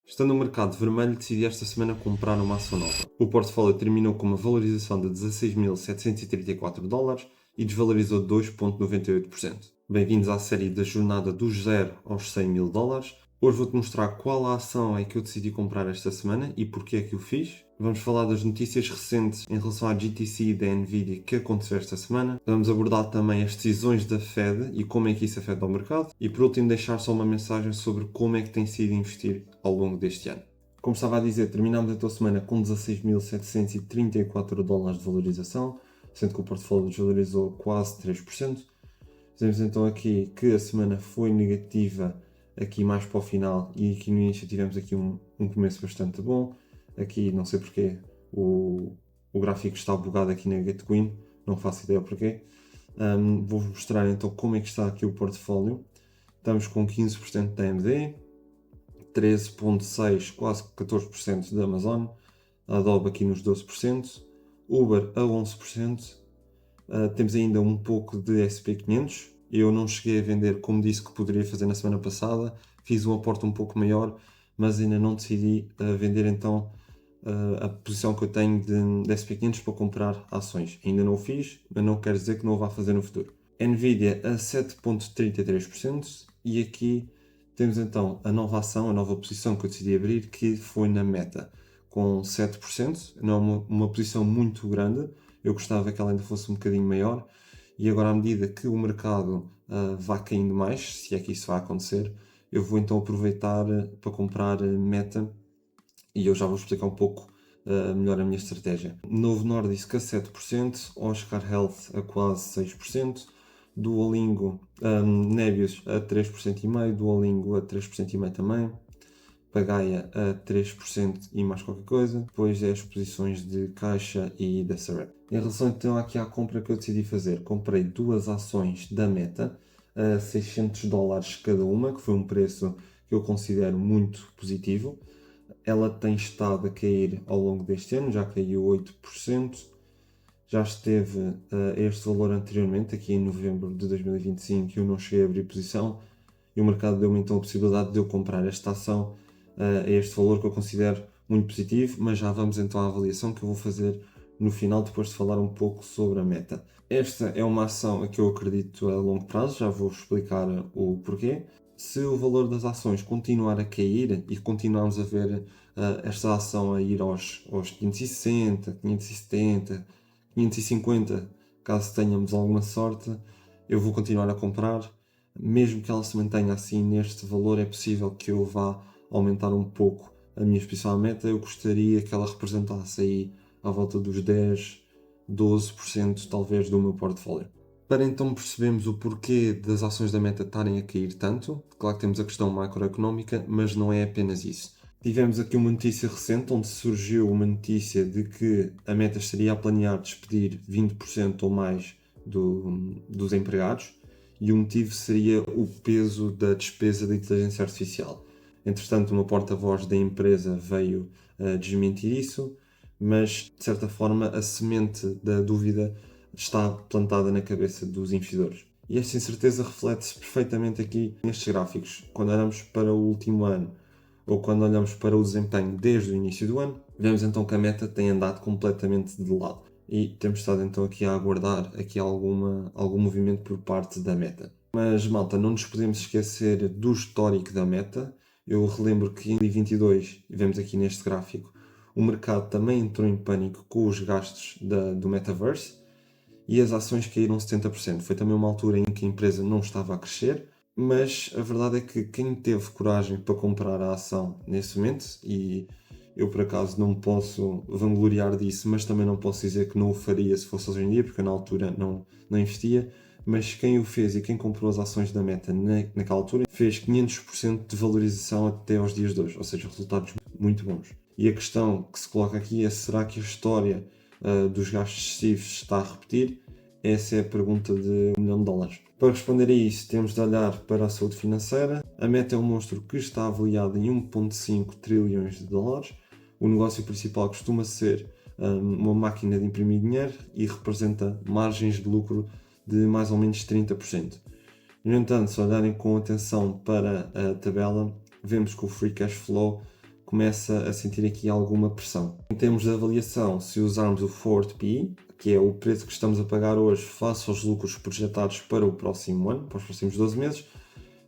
Estando no mercado vermelho, decidi esta semana comprar uma ação nova. O portfólio terminou com uma valorização de 16.734 dólares e desvalorizou 2,98%. Bem-vindos à série da jornada dos 0 aos 100 mil dólares. Hoje vou-te mostrar qual a ação é que eu decidi comprar esta semana e porque é que o fiz. Vamos falar das notícias recentes em relação à GTC e da Nvidia que aconteceu esta semana. Vamos abordar também as decisões da Fed e como é que isso afeta o mercado. E por último deixar só uma mensagem sobre como é que tem sido investir ao longo deste ano. Como estava a dizer, terminámos então a semana com 16.734 dólares de valorização, sendo que o portfólio desvalorizou quase 3%. Vemos então aqui que a semana foi negativa aqui mais para o final e aqui no início tivemos aqui um começo bastante bom. Aqui não sei porque o gráfico está bugado aqui na GetQueen, não faço ideia porquê. Vou-vos mostrar então como é que está aqui o portfólio. Estamos com 15% da AMD, 13,6%, quase 14% da Amazon, a Adobe aqui nos 12%, Uber a 11%, temos ainda um pouco de SP500. Eu não cheguei a vender como disse que poderia fazer na semana passada, fiz um aporte um pouco maior, mas ainda não decidi vender então a posição que eu tenho de SP500 para comprar ações. Ainda não o fiz, mas não quer dizer que não o vá fazer no futuro. Nvidia a 7,33% e aqui temos então a nova ação, a nova posição que eu decidi abrir, que foi na Meta, com 7%, não é uma posição muito grande, eu gostava que ela ainda fosse um bocadinho maior, e agora à medida que o mercado vá caindo mais, se é que isso vai acontecer, eu vou então aproveitar para comprar Meta, e eu já vou explicar um pouco melhor a minha estratégia. Novo Nordisk a 7%, Oscar Health a quase 6%, Duolingo, Nebius a 3,5%, Duolingo a 3,5% também, Pagaia a 3% e mais qualquer coisa, depois é as posições de Caixa e da Sareb. Em relação então aqui à compra que eu decidi fazer, comprei duas ações da Meta a 600 dólares cada uma, que foi um preço que eu considero muito positivo. Ela tem estado a cair ao longo deste ano, já caiu 8%, já esteve a este valor anteriormente, aqui em novembro de 2025, eu não cheguei a abrir posição e o mercado deu-me então a possibilidade de eu comprar esta ação a este valor que eu considero muito positivo, mas já vamos então à avaliação que eu vou fazer no final, depois de falar um pouco sobre a Meta. Esta é uma ação a que eu acredito a longo prazo, já vou explicar o porquê. Se o valor das ações continuar a cair e continuarmos a ver esta ação a ir aos 560, 570, 550, caso tenhamos alguma sorte, eu vou continuar a comprar. Mesmo que ela se mantenha assim neste valor, é possível que eu vá aumentar um pouco a minha exposição à Meta. Eu gostaria que ela representasse aí à volta dos 10, 12% talvez do meu portfólio. Para então percebermos o porquê das ações da Meta estarem a cair tanto, claro que temos a questão macroeconómica, mas não é apenas isso. Tivemos aqui uma notícia recente onde surgiu uma notícia de que a Meta estaria a planear despedir 20% ou mais dos empregados e o motivo seria o peso da despesa da inteligência artificial. Entretanto, uma porta-voz da empresa veio desmentir isso, mas de certa forma a semente da dúvida está plantada na cabeça dos investidores. E esta incerteza reflete-se perfeitamente aqui nestes gráficos. Quando olhamos para o último ano ou quando olhamos para o desempenho desde o início do ano, vemos então que a Meta tem andado completamente de lado. E temos estado então aqui a aguardar aqui algum movimento por parte da Meta. Mas malta, não nos podemos esquecer do histórico da Meta. Eu relembro que em 2022, vemos aqui neste gráfico, o mercado também entrou em pânico com os gastos do Metaverse e as ações caíram 70%. Foi também uma altura em que a empresa não estava a crescer, mas a verdade é que quem teve coragem para comprar a ação nesse momento, e eu por acaso não posso vangloriar disso, mas também não posso dizer que não o faria se fosse hoje em dia, porque eu na altura não investia, mas quem o fez e quem comprou as ações da Meta naquela altura fez 500% de valorização até aos dias de hoje, ou seja, resultados muito bons. E a questão que se coloca aqui é: será que a história dos gastos excessivos está a repetir? Essa é a pergunta de $1 milhão. Para responder a isso, temos de olhar para a saúde financeira. A Meta é um monstro que está avaliado em 1,5 trilhões de dólares. O negócio principal costuma ser uma máquina de imprimir dinheiro e representa margens de lucro de mais ou menos 30%. No entanto, se olharem com atenção para a tabela, vemos que o Free Cash Flow começa a sentir aqui alguma pressão. Em termos de avaliação, se usarmos o Forward PE, que é o preço que estamos a pagar hoje face aos lucros projetados para o próximo ano, para os próximos 12 meses,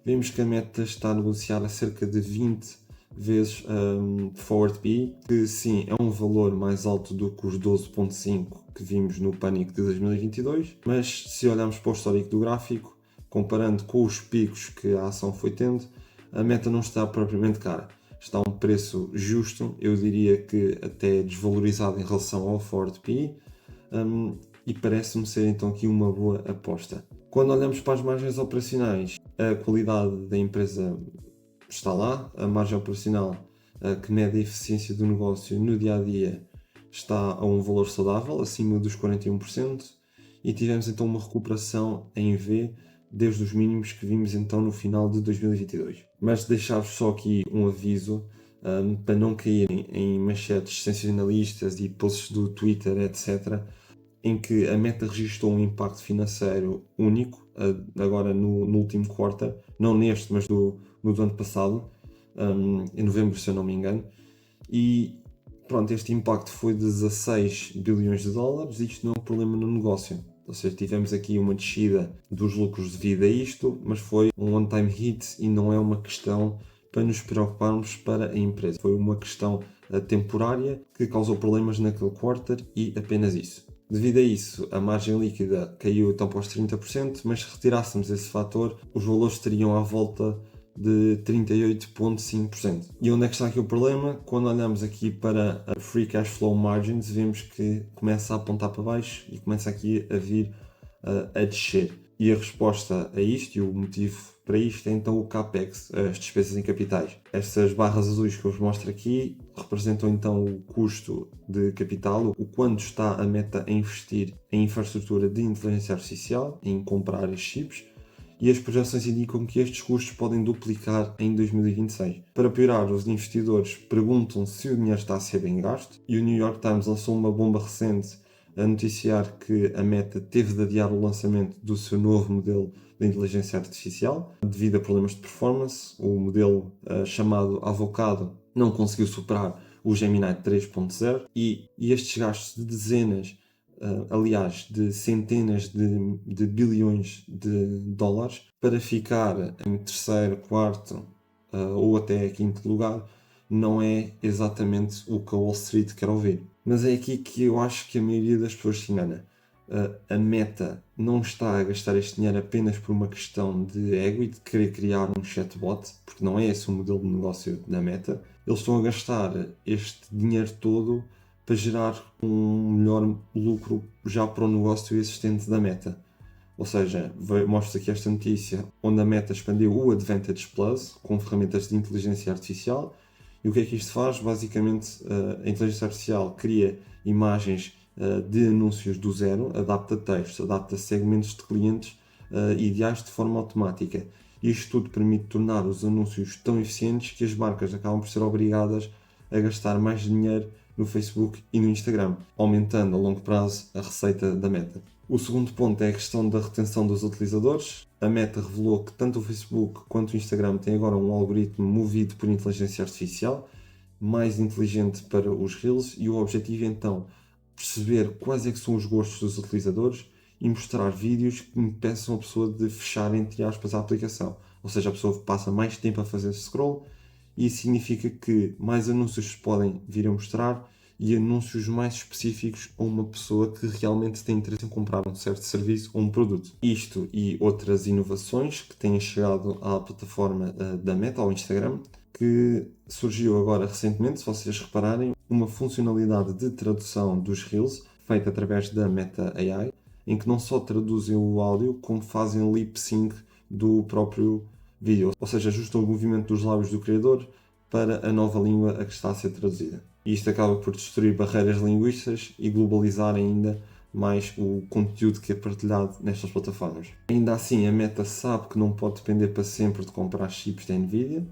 vemos que a Meta está a negociar a cerca de 20 vezes Forward PE, que sim, é um valor mais alto do que os 12.5 que vimos no pânico de 2022, mas se olharmos para o histórico do gráfico, comparando com os picos que a ação foi tendo, a Meta não está propriamente cara. Está a um preço justo, eu diria que até desvalorizado em relação ao Forward PE, e parece-me ser então aqui uma boa aposta. Quando olhamos para as margens operacionais, a qualidade da empresa está lá, a margem operacional que mede a eficiência do negócio no dia a dia está a um valor saudável, acima dos 41%, e tivemos então uma recuperação em V desde os mínimos que vimos então no final de 2022. Mas deixar-vos só aqui um aviso para não caírem em manchetes sensacionalistas e posts do Twitter, etc., em que a Meta registrou um impacto financeiro único, agora no último quarter, não neste, mas no do ano passado, em novembro, se eu não me engano, e pronto, este impacto foi de 16 bilhões de dólares, e isto não é um problema no negócio. Ou seja, tivemos aqui uma descida dos lucros devido a isto, mas foi um one-time hit e não é uma questão para nos preocuparmos para a empresa. Foi uma questão temporária que causou problemas naquele quarter e apenas isso. Devido a isso, a margem líquida caiu então para os 30%, mas se retirássemos esse fator, os valores estariam à volta de 38,5%. E onde é que está aqui o problema? Quando olhamos aqui para a Free Cash Flow Margins, vemos que começa a apontar para baixo e começa aqui a vir a descer. E a resposta a isto, e o motivo para isto, é então o CAPEX, as despesas em capitais. Estas barras azuis que eu vos mostro aqui representam então o custo de capital, o quanto está a Meta a investir em infraestrutura de inteligência artificial, em comprar estes chips, e as projeções indicam que estes custos podem duplicar em 2026. Para piorar, os investidores perguntam se o dinheiro está a ser bem gasto, e o New York Times lançou uma bomba recente a noticiar que a Meta teve de adiar o lançamento do seu novo modelo de inteligência artificial devido a problemas de performance. O modelo chamado Avocado não conseguiu superar o Gemini 3.0 e estes gastos de dezenas, aliás, de centenas de bilhões de dólares para ficar em terceiro, quarto ou até quinto lugar, não é exatamente o que a Wall Street quer ouvir. Mas é aqui que eu acho que a maioria das pessoas se engana. A Meta não está a gastar este dinheiro apenas por uma questão de ego e de querer criar um chatbot, porque não é esse o modelo de negócio da Meta. Eles estão a gastar este dinheiro todo para gerar um melhor lucro já para o negócio existente da Meta. Ou seja, mostra aqui esta notícia onde a Meta expandiu o Advantage Plus com ferramentas de inteligência artificial. E o que é que isto faz? Basicamente, a inteligência artificial cria imagens de anúncios do zero, adapta textos, adapta segmentos de clientes ideais de forma automática. Isto tudo permite tornar os anúncios tão eficientes que as marcas acabam por ser obrigadas a gastar mais dinheiro no Facebook e no Instagram, aumentando a longo prazo a receita da Meta. O segundo ponto é a questão da retenção dos utilizadores. A Meta revelou que tanto o Facebook quanto o Instagram têm agora um algoritmo movido por inteligência artificial, mais inteligente para os Reels, e o objetivo é então perceber quais é que são os gostos dos utilizadores e mostrar vídeos que impeçam a pessoa de fechar, entre aspas, a aplicação. Ou seja, a pessoa passa mais tempo a fazer scroll, e isso significa que mais anúncios se podem vir a mostrar e anúncios mais específicos a uma pessoa que realmente tem interesse em comprar um certo serviço ou um produto. Isto e outras inovações que têm chegado à plataforma da Meta, ao Instagram, que surgiu agora recentemente, se vocês repararem, uma funcionalidade de tradução dos Reels feita através da Meta AI, em que não só traduzem o áudio, como fazem lip sync do próprio vídeo, ou seja, ajustam o movimento dos lábios do criador para a nova língua a que está a ser traduzida. E isto acaba por destruir barreiras linguísticas e globalizar ainda mais o conteúdo que é partilhado nestas plataformas. Ainda assim, a Meta sabe que não pode depender para sempre de comprar chips da Nvidia.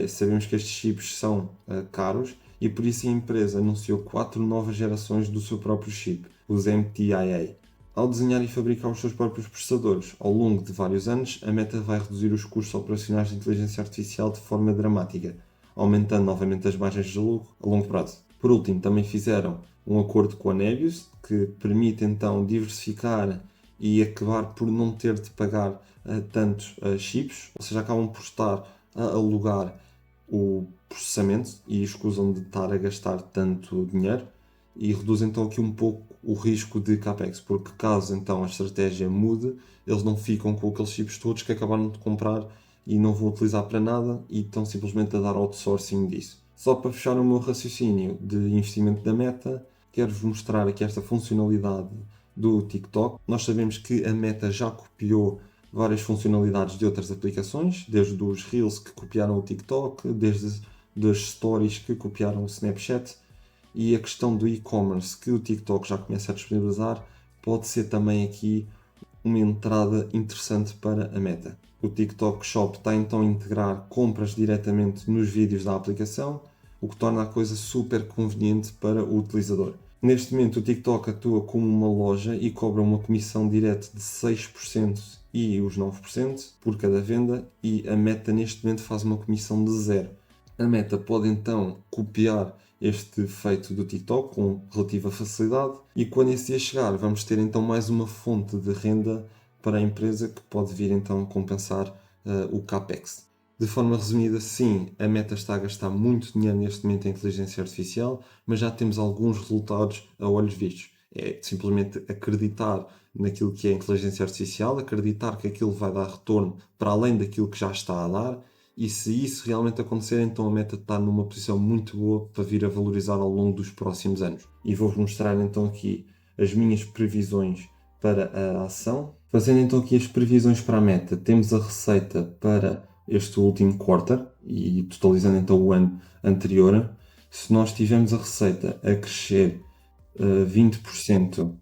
Sabemos que estes chips são caros e por isso a empresa anunciou 4 novas gerações do seu próprio chip, os MTIA. Ao desenhar e fabricar os seus próprios processadores ao longo de vários anos, a Meta vai reduzir os custos operacionais de inteligência artificial de forma dramática, aumentando novamente as margens de lucro a longo prazo. Por último, também fizeram um acordo com a Nebius, que permite então diversificar e acabar por não ter de pagar tantos chips, ou seja, acabam por estar a alugar o processamento e escusam de estar a gastar tanto dinheiro e reduzem então aqui um pouco o risco de CAPEX, porque caso então a estratégia mude, eles não ficam com aqueles chips todos que acabaram de comprar e não vão utilizar para nada e estão simplesmente a dar outsourcing disso. Só para fechar o meu raciocínio de investimento da Meta, quero-vos mostrar aqui esta funcionalidade do TikTok. Nós sabemos que a Meta já copiou várias funcionalidades de outras aplicações, desde os Reels que copiaram o TikTok, desde as Stories que copiaram o Snapchat, e a questão do e-commerce que o TikTok já começa a disponibilizar pode ser também aqui uma entrada interessante para a Meta. O TikTok Shop está então a integrar compras diretamente nos vídeos da aplicação, o que torna a coisa super conveniente para o utilizador. Neste momento o TikTok atua como uma loja e cobra uma comissão direta de 6% e os 9% por cada venda, e a Meta neste momento faz uma comissão de 0%. A Meta pode então copiar este feito do TikTok com relativa facilidade e quando esse dia chegar vamos ter então mais uma fonte de renda para a empresa que pode vir então compensar o CAPEX. De forma resumida, sim, a Meta está a gastar muito dinheiro neste momento em inteligência artificial, mas já temos alguns resultados a olhos vistos. É simplesmente acreditar naquilo que é a inteligência artificial, acreditar que aquilo vai dar retorno para além daquilo que já está a dar, e se isso realmente acontecer, então a Meta está numa posição muito boa para vir a valorizar ao longo dos próximos anos. E vou-vos mostrar então aqui as minhas previsões para a ação. Fazendo então aqui as previsões para a Meta, temos a receita para este último quarter e totalizando então o ano anterior. Se nós tivermos a receita a crescer 20%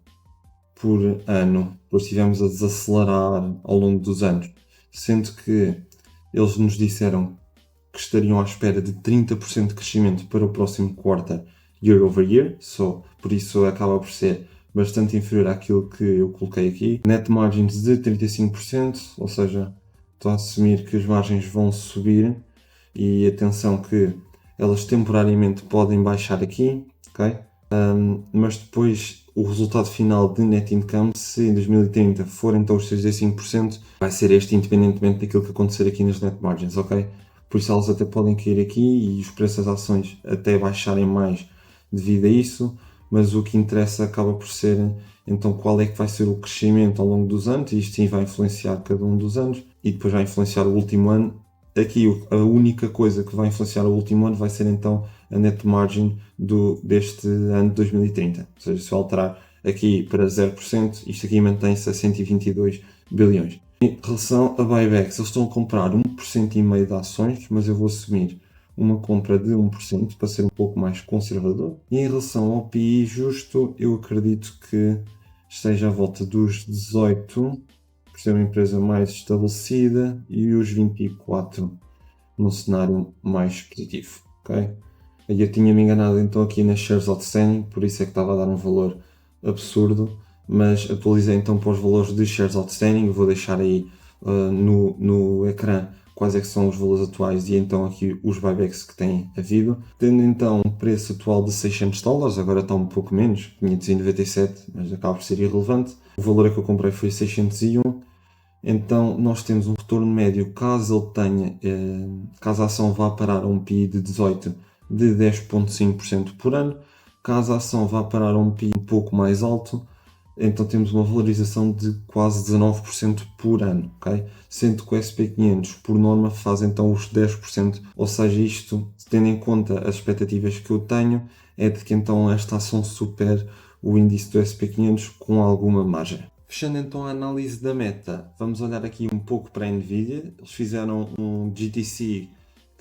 por ano, depois estivemos a desacelerar ao longo dos anos, sendo que eles nos disseram que estariam à espera de 30% de crescimento para o próximo quarter year over year, por isso acaba por ser bastante inferior àquilo que eu coloquei aqui. Net margins de 35%, ou seja, estou a assumir que as margens vão subir e atenção que elas temporariamente podem baixar aqui, ok? Mas depois o resultado final de net income, se em 2030 for então os 65%, vai ser este independentemente daquilo que acontecer aqui nas net margins, ok? Por isso elas até podem cair aqui e os preços das ações até baixarem mais devido a isso, mas o que interessa acaba por ser então qual é que vai ser o crescimento ao longo dos anos, e isto sim vai influenciar cada um dos anos e depois vai influenciar o último ano. Aqui a única coisa que vai influenciar o último ano vai ser então a net margin deste ano de 2030, ou seja, se eu alterar aqui para 0%, isto aqui mantém-se a 122 bilhões. Em relação a buybacks, eles estão a comprar 1,5% de ações, mas eu vou assumir uma compra de 1% para ser um pouco mais conservador. E em relação ao PI justo, eu acredito que esteja à volta dos 18, por ser uma empresa mais estabelecida, e os 24 num cenário mais positivo, ok? Eu tinha-me enganado então aqui nas shares outstanding, por isso é que estava a dar um valor absurdo, mas atualizei então para os valores de shares outstanding. Vou deixar aí no ecrã quais é que são os valores atuais e então aqui os buybacks que têm havido. Tendo então um preço atual de $600, agora está um pouco menos, 597, mas acaba por ser irrelevante. O valor que eu comprei foi 601. Então nós temos um retorno médio, caso ele tenha, caso a ação vá parar a um PI de 18, de 10,5% por ano. Caso a ação vá parar a um PI um pouco mais alto, então temos uma valorização de quase 19% por ano, ok? Sendo que o SP500 por norma faz então os 10%, ou seja, isto, tendo em conta as expectativas que eu tenho, é de que então esta ação supere o índice do SP500 com alguma margem. Fechando então a análise da Meta, vamos olhar aqui um pouco para a Nvidia. Eles fizeram um GTC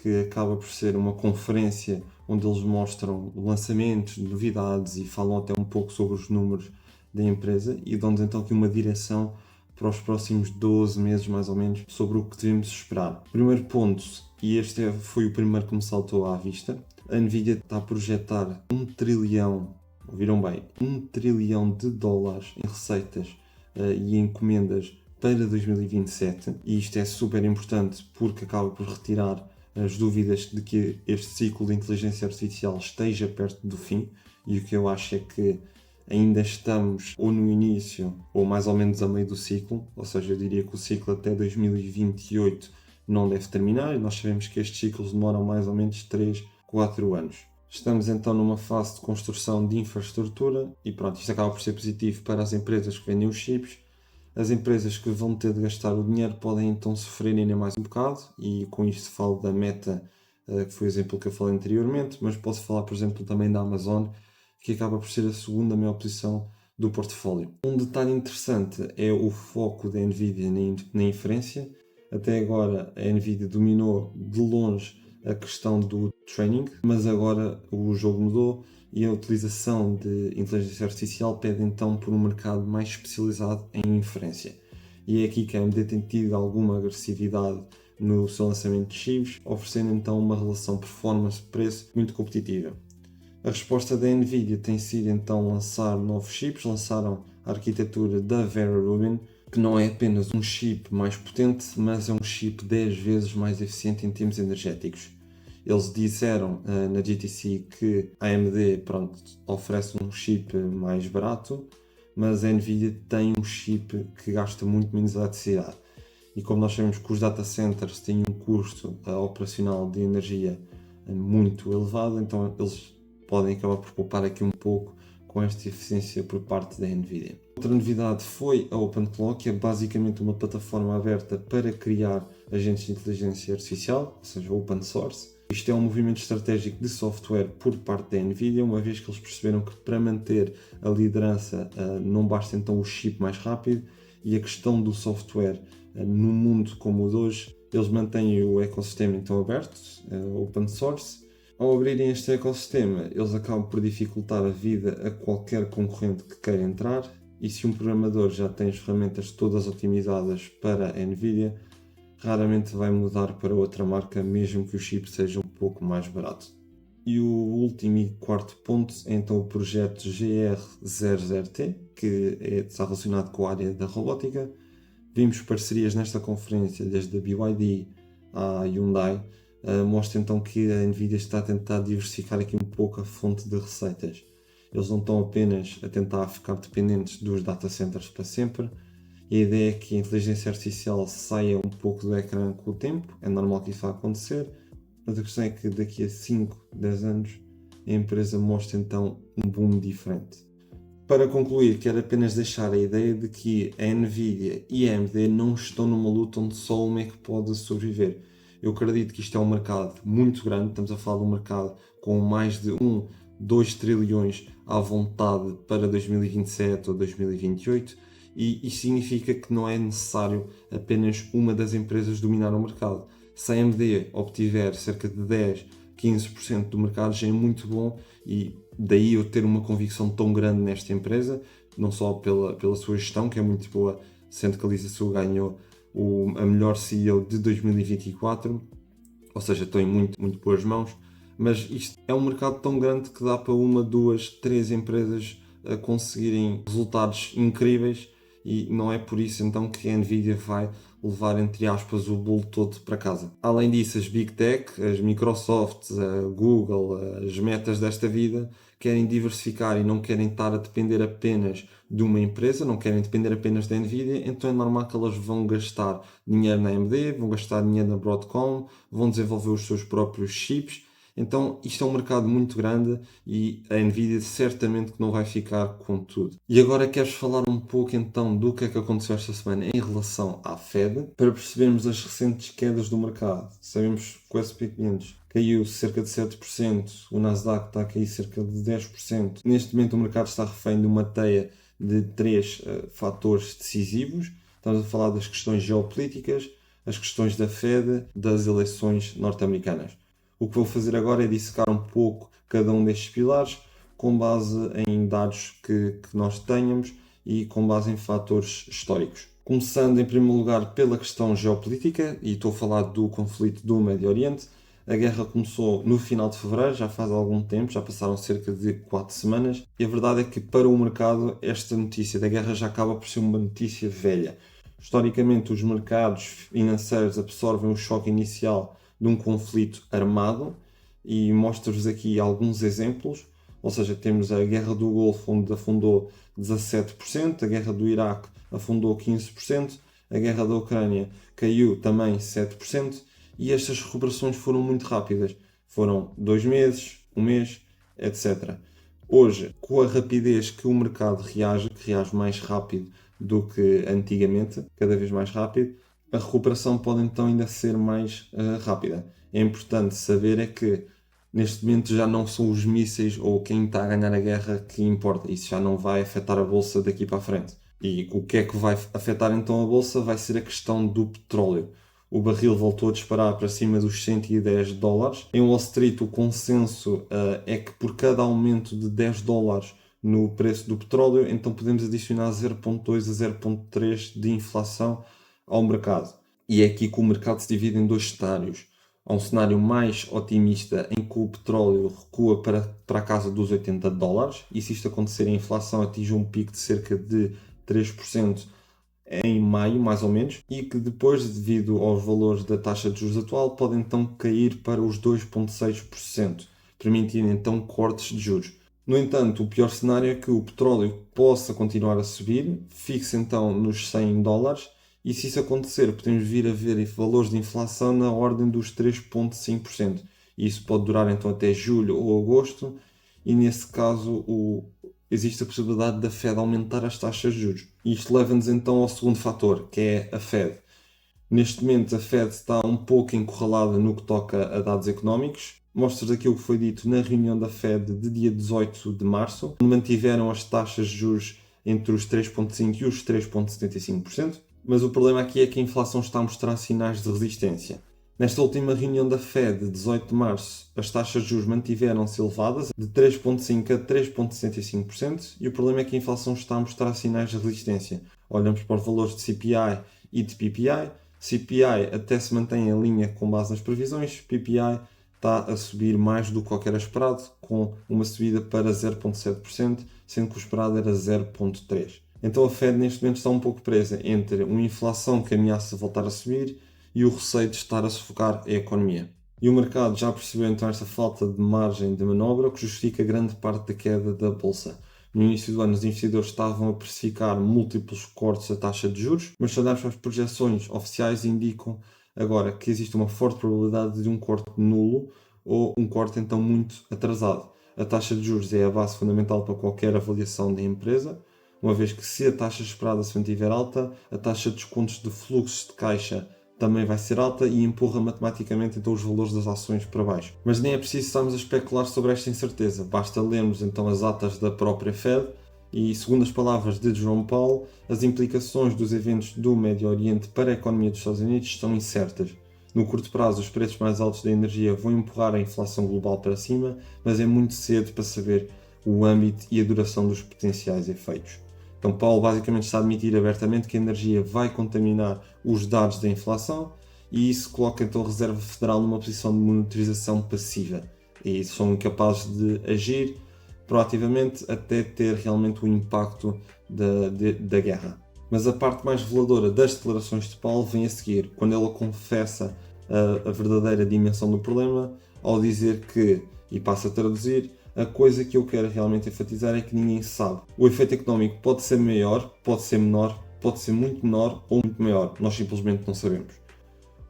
que acaba por ser uma conferência onde eles mostram lançamentos, novidades e falam até um pouco sobre os números da empresa e dão-nos então aqui uma direção para os próximos 12 meses mais ou menos sobre o que devemos esperar. Primeiro ponto, e este foi o primeiro que me saltou à vista, a Nvidia está a projetar 1 trilhão, ouviram bem, 1 trilhão de dólares em receitas e encomendas para 2027, e isto é super importante porque acaba por retirar as dúvidas de que este ciclo de inteligência artificial esteja perto do fim, e o que eu acho é que ainda estamos ou no início ou mais ou menos a meio do ciclo, ou seja, eu diria que o ciclo até 2028 não deve terminar, e nós sabemos que estes ciclos demoram mais ou menos 3, 4 anos. Estamos então numa fase de construção de infraestrutura e pronto, isto acaba por ser positivo para as empresas que vendem os chips. As empresas que vão ter de gastar o dinheiro podem então sofrer ainda mais um bocado, e com isto falo da Meta, que foi o exemplo que eu falei anteriormente, mas posso falar, por exemplo, também da Amazon, que acaba por ser a segunda maior posição do portfólio. Um detalhe interessante é o foco da Nvidia na inferência. Até agora a Nvidia dominou de longe a questão do training, mas agora o jogo mudou e a utilização de inteligência artificial pede então por um mercado mais especializado em inferência. E é aqui que a AMD tem tido alguma agressividade no seu lançamento de chips, oferecendo então uma relação performance-preço muito competitiva. A resposta da Nvidia tem sido então lançar novos chips. Lançaram a arquitetura da Vera Rubin, que não é apenas um chip mais potente, mas é um chip 10 vezes mais eficiente em termos energéticos. Eles disseram na GTC que a AMD oferece um chip mais barato, mas a Nvidia tem um chip que gasta muito menos eletricidade. E como nós sabemos que os data centers têm um custo operacional de energia muito elevado, então eles podem acabar por poupar aqui um pouco com esta eficiência por parte da Nvidia. Outra novidade foi a OpenClaw, que é basicamente uma plataforma aberta para criar agentes de inteligência artificial, ou seja, open source. Isto é um movimento estratégico de software por parte da Nvidia, uma vez que eles perceberam que para manter a liderança não basta então o chip mais rápido, e a questão do software no mundo como o de hoje, eles mantêm o ecossistema então aberto, open source. Ao abrirem este ecossistema, eles acabam por dificultar a vida a qualquer concorrente que queira entrar, e se um programador já tem as ferramentas todas otimizadas para a Nvidia, raramente vai mudar para outra marca, mesmo que o chip seja um pouco mais barato. E o último e quarto ponto é então o projeto GR00T, que está relacionado com a área da robótica. Vimos parcerias nesta conferência, desde a BYD à Hyundai. Mostra então que a Nvidia está a tentar diversificar aqui um pouco a fonte de receitas. Eles não estão apenas a tentar ficar dependentes dos data centers para sempre. E a ideia é que a inteligência artificial saia um pouco do ecrã com o tempo. É normal que isso vá acontecer, mas a questão é que daqui a 5, 10 anos a empresa mostra então um boom diferente. Para concluir, quero apenas deixar a ideia de que a Nvidia e a AMD não estão numa luta onde só uma é que pode sobreviver. Eu acredito que isto é um mercado muito grande, estamos a falar de um mercado com mais de 2 trilhões à vontade para 2027 ou 2028, e isso significa que não é necessário apenas uma das empresas dominar o mercado. Se a AMD obtiver cerca de 10, 15% do mercado já é muito bom, e daí eu ter uma convicção tão grande nesta empresa, não só pela sua gestão, que é muito boa, sendo que a Lisa Su ganhou a melhor CEO de 2024, ou seja, estou em muito boas mãos, mas isto é um mercado tão grande que dá para 1, 2, 3 empresas a conseguirem resultados incríveis, e não é por isso então que a Nvidia vai levar, entre aspas, o bolo todo para casa. Além disso, as Big Tech, as Microsoft, a Google, as Metas desta vida, querem diversificar e não querem estar a depender apenas de uma empresa, não querem depender apenas da Nvidia, então é normal que elas vão gastar dinheiro na AMD, vão gastar dinheiro na Broadcom, vão desenvolver os seus próprios chips. Então isto é um mercado muito grande e a Nvidia certamente que não vai ficar com tudo. E agora queres falar um pouco então do que é que aconteceu esta semana em relação à Fed, para percebermos as recentes quedas do mercado. Sabemos que o S&P 500 caiu cerca de 7%, o Nasdaq está a cair cerca de 10%. Neste momento o mercado está refém de uma teia de 3 fatores decisivos. Estamos a falar das questões geopolíticas, as questões da Fed, das eleições norte-americanas. O que vou fazer agora é dissecar um pouco cada um destes pilares com base em dados que nós tenhamos e com base em fatores históricos. Começando em primeiro lugar pela questão geopolítica, e estou a falar do conflito do Médio Oriente. A guerra começou no final de fevereiro, já faz algum tempo, já passaram cerca de 4 semanas, e a verdade é que para o mercado esta notícia da guerra já acaba por ser uma notícia velha. Historicamente, os mercados financeiros absorvem o choque inicial de um conflito armado, e mostro-vos aqui alguns exemplos. Ou seja, temos a Guerra do Golfo, onde afundou 17%, a Guerra do Iraque afundou 15%, a Guerra da Ucrânia caiu também 7%, e estas recuperações foram muito rápidas. Foram 2 meses, 1 mês, etc. Hoje, com a rapidez que o mercado reage, que reage mais rápido do que antigamente, cada vez mais rápido, a recuperação pode então ainda ser mais rápida. É importante saber é que neste momento já não são os mísseis ou quem está a ganhar a guerra que importa. Isso já não vai afetar a bolsa daqui para a frente. E o que é que vai afetar então a bolsa? Vai ser a questão do petróleo. O barril voltou a disparar para cima dos $110. Em Wall Street o consenso é que por cada aumento de $10 no preço do petróleo, então podemos adicionar 0,2 a 0,3 de inflação ao mercado. E é aqui que o mercado se divide em dois cenários. Há um cenário mais otimista em que o petróleo recua para a casa dos $80, e se isto acontecer, a inflação atinge um pico de cerca de 3% em maio, mais ou menos, e que depois, devido aos valores da taxa de juros atual, pode então cair para os 2,6%, permitindo então cortes de juros. No entanto, o pior cenário é que o petróleo possa continuar a subir, fixe então nos $100, e se isso acontecer, podemos vir a ver valores de inflação na ordem dos 3,5%. E isso pode durar então até julho ou agosto, e nesse caso existe a possibilidade da Fed aumentar as taxas de juros. E isto leva-nos então ao segundo fator, que é a Fed. Neste momento a Fed está um pouco encurralada no que toca a dados económicos. Mostro-vos aqui o que foi dito na reunião da Fed de dia 18 de março, onde mantiveram as taxas de juros entre os 3,5% e os 3,75%. Mas o problema aqui é que a inflação está a mostrar sinais de resistência. Nesta última reunião da Fed, de 18 de março, as taxas de juros mantiveram-se elevadas, de 3,5% a 3,75%, e o problema é que a inflação está a mostrar sinais de resistência. Olhamos para os valores de CPI e de PPI. CPI até se mantém em linha com base nas previsões, PPI está a subir mais do que qualquer esperado, com uma subida para 0,7%, sendo que o esperado era 0,3%. Então a Fed neste momento está um pouco presa entre uma inflação que ameaça voltar a subir e o receio de estar a sufocar a economia. E o mercado já percebeu então esta falta de margem de manobra, que justifica grande parte da queda da bolsa. No início do ano os investidores estavam a precificar múltiplos cortes da taxa de juros, mas se olharmos para as projeções oficiais indicam agora que existe uma forte probabilidade de um corte nulo ou um corte então muito atrasado. A taxa de juros é a base fundamental para qualquer avaliação da empresa, uma vez que se a taxa esperada se mantiver alta, a taxa de descontos de fluxo de caixa também vai ser alta e empurra matematicamente então os valores das ações para baixo. Mas nem é preciso estarmos a especular sobre esta incerteza, basta lermos então as atas da própria Fed e, segundo as palavras de Jerome Powell, as implicações dos eventos do Médio Oriente para a economia dos Estados Unidos estão incertas. No curto prazo, os preços mais altos da energia vão empurrar a inflação global para cima, mas é muito cedo para saber o âmbito e a duração dos potenciais efeitos. Então, Powell basicamente está a admitir abertamente que a energia vai contaminar os dados da inflação, e isso coloca então a Reserva Federal numa posição de monitorização passiva, e são incapazes de agir proativamente até ter realmente o impacto da guerra. Mas a parte mais reveladora das declarações de Powell vem a seguir, quando ele confessa a verdadeira dimensão do problema, ao dizer que, e passo a traduzir, a coisa que eu quero realmente enfatizar é que ninguém sabe. O efeito económico pode ser maior, pode ser menor, pode ser muito menor ou muito maior. Nós simplesmente não sabemos.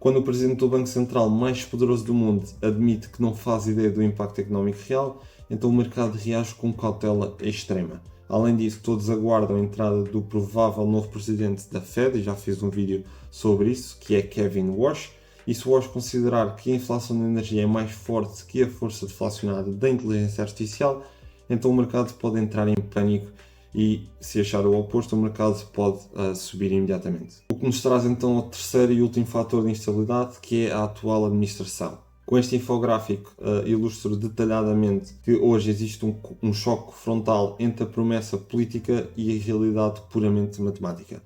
Quando o presidente do Banco Central mais poderoso do mundo admite que não faz ideia do impacto económico real, então o mercado reage com cautela extrema. Além disso, todos aguardam a entrada do provável novo presidente da Fed, e já fiz um vídeo sobre isso, que é Kevin Warsh. E se Warsh considerar que a inflação da energia é mais forte que a força deflacionária da inteligência artificial, então o mercado pode entrar em pânico e, se achar o oposto, o mercado pode subir imediatamente. O que nos traz então ao terceiro e último fator de instabilidade, que é a atual administração. Com este infográfico ilustro detalhadamente que hoje existe um choque frontal entre a promessa política e a realidade puramente matemática.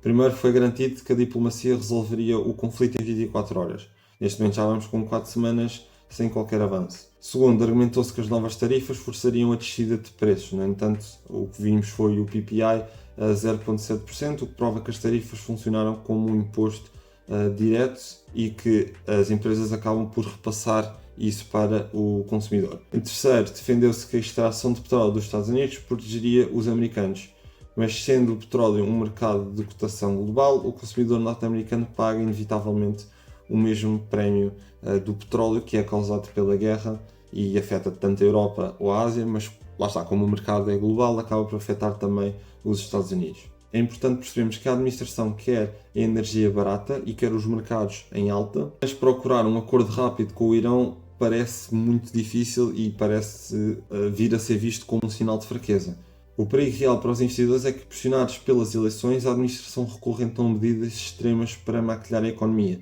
Primeiro, foi garantido que a diplomacia resolveria o conflito em 24 horas. Neste momento já vamos com 4 semanas sem qualquer avanço. Segundo, argumentou-se que as novas tarifas forçariam a descida de preços. No entanto, o que vimos foi o PPI a 0,7%, o que prova que as tarifas funcionaram como um imposto direto e que as empresas acabam por repassar isso para o consumidor. Em terceiro, defendeu-se que a extração de petróleo dos Estados Unidos protegeria os americanos, mas sendo o petróleo um mercado de cotação global, o consumidor norte-americano paga inevitavelmente o mesmo prémio do petróleo que é causado pela guerra e afeta tanto a Europa ou a Ásia, mas lá está, como o mercado é global, acaba por afetar também os Estados Unidos. É importante percebermos que a administração quer a energia barata e quer os mercados em alta, mas procurar um acordo rápido com o Irão parece muito difícil e parece vir a ser visto como um sinal de fraqueza. O perigo real para os investidores é que, pressionados pelas eleições, a administração recorre então a medidas extremas para maquilhar a economia.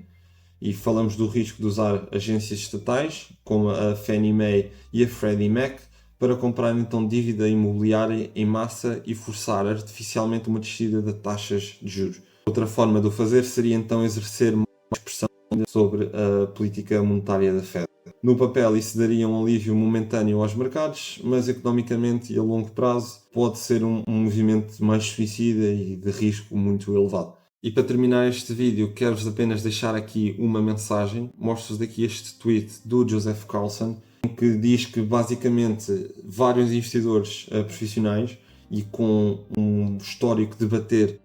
E falamos do risco de usar agências estatais, como a Fannie Mae e a Freddie Mac, para comprar então dívida imobiliária em massa e forçar artificialmente uma descida de taxas de juros. Outra forma de o fazer seria então exercer mais pressão sobre a política monetária da Fed. No papel isso daria um alívio momentâneo aos mercados, mas economicamente e a longo prazo pode ser um movimento mais suicida e de risco muito elevado. E para terminar este vídeo, quero-vos apenas deixar aqui uma mensagem. Mostro-vos aqui este tweet do Joseph Carlson, que diz que basicamente vários investidores profissionais e com um histórico de bater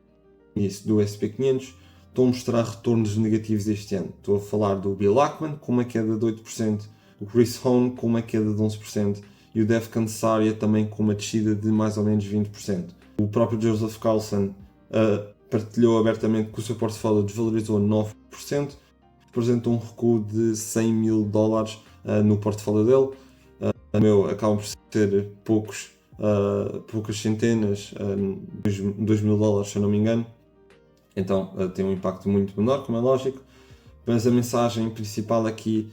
isso do SP500 estão a mostrar retornos negativos este ano. Estou a falar do Bill Ackman com uma queda de 8%, o Chris Hohn com uma queda de 11% e o Dev Kansaria também com uma descida de mais ou menos 20%. O próprio Joseph Carlson partilhou abertamente que o seu portfólio desvalorizou 9%, representou um recuo de $100 mil no portfólio dele. O meu acaba por ser poucas centenas, $2.000 se eu não me engano. Então tem um impacto muito menor, como é lógico. Mas a mensagem principal aqui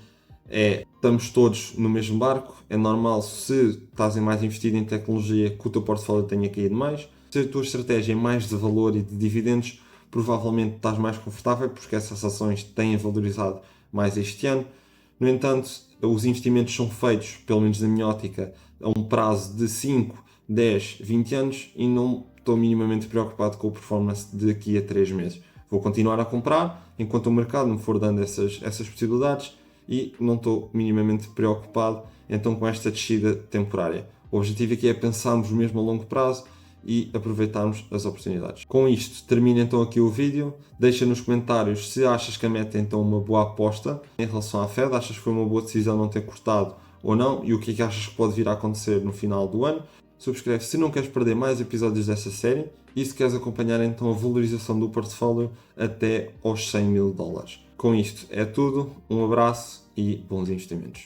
é: estamos todos no mesmo barco. É normal, se estás mais investido em tecnologia, que o teu portfólio tenha caído mais. Se a tua estratégia é mais de valor e de dividendos, provavelmente estás mais confortável porque essas ações têm valorizado mais este ano. No entanto, os investimentos são feitos, pelo menos na minha ótica, a um prazo de 5, 10, 20 anos e não estou minimamente preocupado com a performance daqui a 3 meses. Vou continuar a comprar enquanto o mercado me for dando essas possibilidades e não estou minimamente preocupado então com esta descida temporária. O objetivo aqui é pensarmos mesmo a longo prazo e aproveitarmos as oportunidades. Com isto, termino então aqui o vídeo. Deixa nos comentários se achas que a Meta é então uma boa aposta em relação à Fed, achas que foi uma boa decisão não ter cortado ou não, e o que é que achas que pode vir a acontecer no final do ano. Subscreve se não queres perder mais episódios desta série e se queres acompanhar então a valorização do portfólio até aos $100 mil. Com isto é tudo, um abraço e bons investimentos.